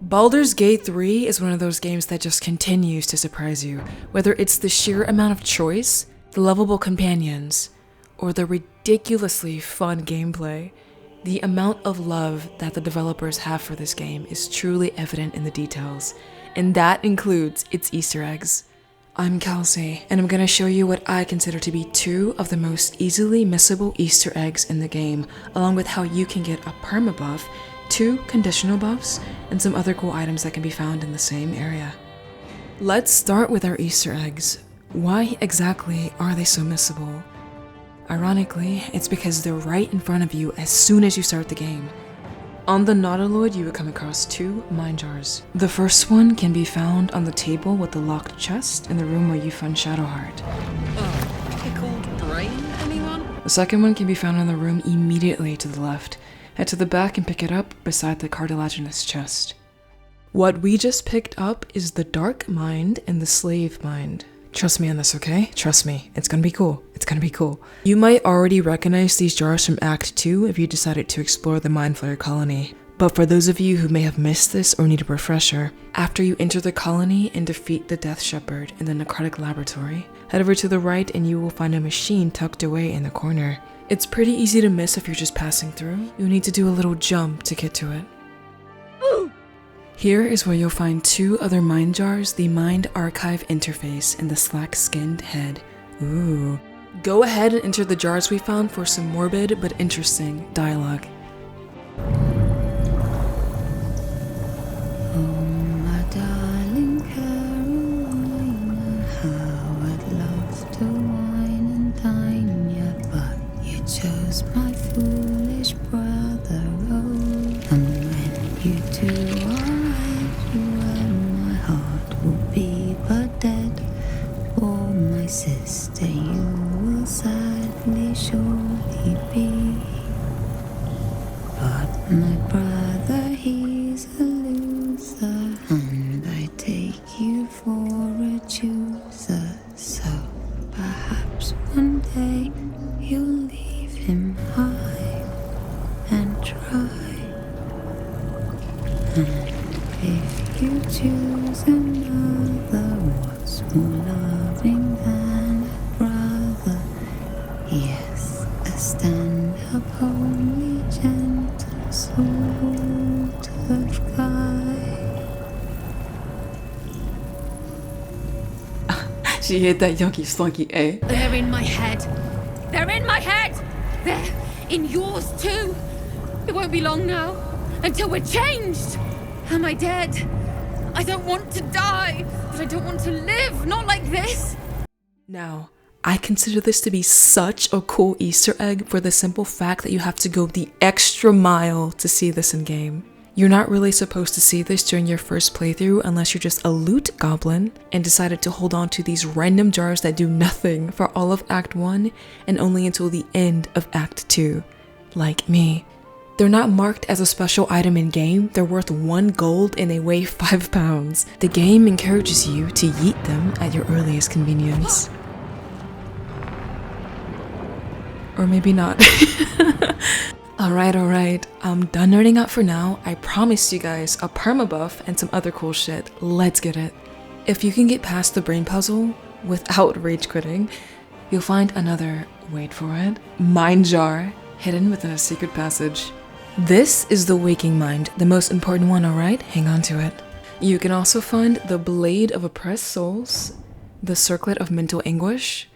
Baldur's Gate 3 is one of those games that just continues to surprise you, whether it's the sheer amount of choice, the lovable companions, or the ridiculously fun gameplay. The amount of love that the developers have for this game is truly evident in the details, and that includes its Easter eggs. I'm Kelsey, and I'm gonna show you what I consider to be 2 of the most easily missable Easter eggs in the game, along with how you can get a perma buff, 2 conditional buffs, and some other cool items that can be found in the same area. Let's start with our Easter eggs. Why exactly are they so missable? Ironically, it's because they're right in front of you as soon as you start the game. On the Nautiloid, you would come across 2 mine jars. The first one can be found on the table with the locked chest in the room where you found Shadowheart. Pickled brain, anyone? The second one can be found in the room immediately to the left. Head to the back and pick it up beside the cartilaginous chest. What we just picked up is the Dark Mind and the Slave Mind. Trust me on this, okay? Trust me. It's gonna be cool. It's gonna be cool. You might already recognize these jars from Act 2 if you decided to explore the Mind Flayer colony. But for those of you who may have missed this or need a refresher, after you enter the colony and defeat the Death Shepherd in the Necrotic Laboratory, head over to the right and you will find a machine tucked away in the corner. It's pretty easy to miss if you're just passing through. You'll need to do a little jump to get to it. Here is where you'll find 2 other mind jars, the Mind Archive interface and the Slack-Skinned Head. Ooh. Go ahead and enter the jars we found for some morbid but interesting dialogue. Oh, my darling Carolina, how I'd love to wine and dine ya, but you chose my foolish brother, oh. And when you two are well, my heart will be but dead. For my sister you will sadly surely be. But my brother, he's a loser, and I take you for a chooser. So perhaps one day you'll leave him high and dry. And if you choose another, what's more loving than a brother? Yes, a stand-up, homely, gentle sort of guy. She hit that yoinky sploinky, eh? They're in my head. They're in my head. They're in yours too. It won't be long now until we're changed. Am I dead? I don't want to die, but I don't want to live. Not like this. Now, I consider this to be such a cool Easter egg for the simple fact that you have to go the extra mile to see this in game. You're not really supposed to see this during your first playthrough unless you're just a loot goblin and decided to hold on to these random jars that do nothing for all of Act 1 and only until the end of Act 2, like me. They're not marked as a special item in game, they're worth 1 gold and they weigh 5 pounds. The game encourages you to yeet them at your earliest convenience. Or maybe not. Alright, I'm done nerding out for now. I promised you guys a perma buff and some other cool shit. Let's get it. If you can get past the brain puzzle without rage quitting, you'll find another, wait for it, mind jar hidden within a secret passage. This is the waking mind, the most important one, alright? Hang on to it. You can also find the Blade of Oppressed Souls, the Circlet of Mental Anguish,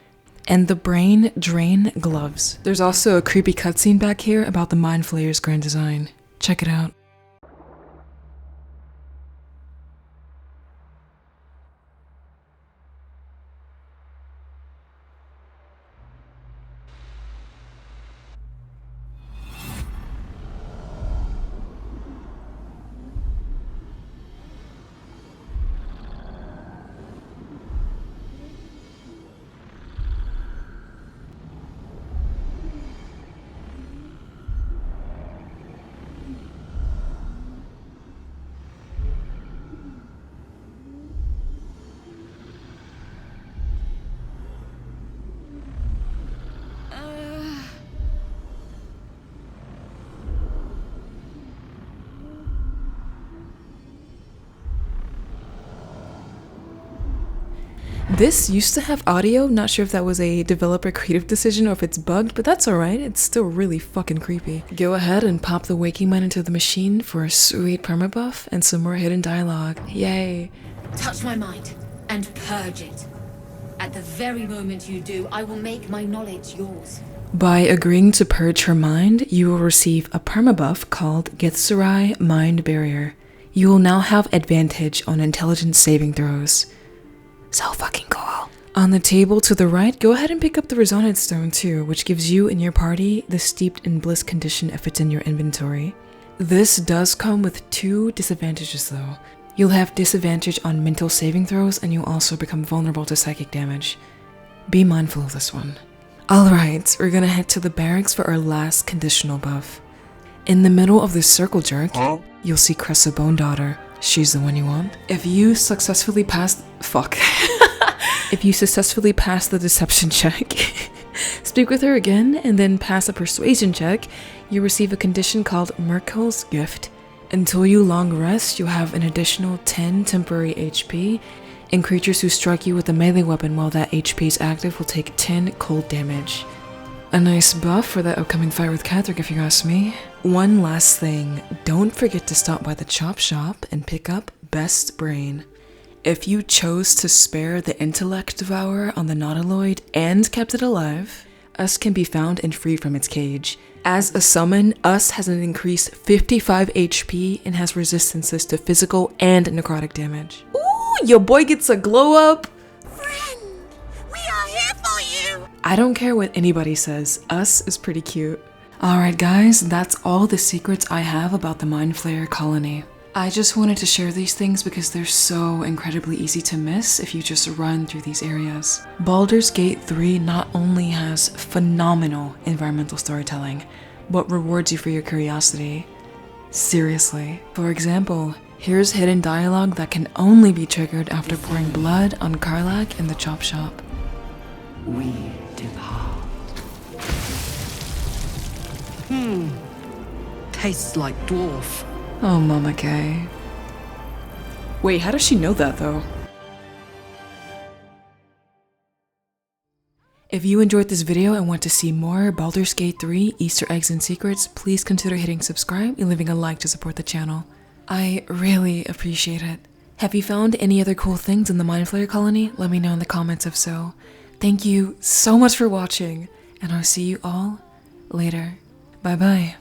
and the Brain Drain Gloves. There's also a creepy cutscene back here about the Mind Flayer's grand design. Check it out. This used to have audio, not sure if that was a developer creative decision or if it's bugged, but that's alright, it's still really fucking creepy. Go ahead and pop the waking mind into the machine for a sweet perma buff and some more hidden dialogue. Yay. Touch my mind and purge it. At the very moment you do, I will make my knowledge yours. By agreeing to purge her mind, you will receive a perma buff called Githzerai Mind Barrier. You will now have advantage on intelligence saving throws. So fucking cool. On the table to the right, go ahead and pick up the Resonance Stone too, which gives you and your party the Steeped in Bliss condition if it's in your inventory. This does come with 2 disadvantages though. You'll have disadvantage on mental saving throws and you'll also become vulnerable to psychic damage. Be mindful of this one. Alright, we're gonna head to the barracks for our last conditional buff. In the middle of this circle jerk, you'll see Cressa Bone Daughter. She's the one you want. If you successfully pass... If you successfully pass the deception check, speak with her again, and then pass a persuasion check, you receive a condition called Myrkul's Gift. Until you long rest, you'll have an additional 10 temporary HP, and creatures who strike you with a melee weapon while that HP is active will take 10 cold damage. A nice buff for that upcoming fight with Catherick if you ask me. One last thing, don't forget to stop by the chop shop and pick up Best Brain. If you chose to spare the Intellect Devourer on the Nautiloid and kept it alive, Us can be found and freed from its cage. As a summon, Us has an increased 55 HP and has resistances to physical and necrotic damage. Ooh, your boy gets a glow up! Friend, we are here for you! I don't care what anybody says, Us is pretty cute. Alright guys, that's all the secrets I have about the Mind Flayer colony. I just wanted to share these things because they're so incredibly easy to miss if you just run through these areas. Baldur's Gate 3 not only has phenomenal environmental storytelling, but rewards you for your curiosity. Seriously. For example, here's hidden dialogue that can only be triggered after pouring blood on Karlach in the chop shop. We depart. Tastes like dwarf. Oh, Mama Kay. Wait, how does she know that though? If you enjoyed this video and want to see more Baldur's Gate 3 Easter eggs and secrets, please consider hitting subscribe and leaving a like to support the channel. I really appreciate it. Have you found any other cool things in the Mind Flayer colony? Let me know in the comments if so. Thank you so much for watching, and I'll see you all later. Bye bye.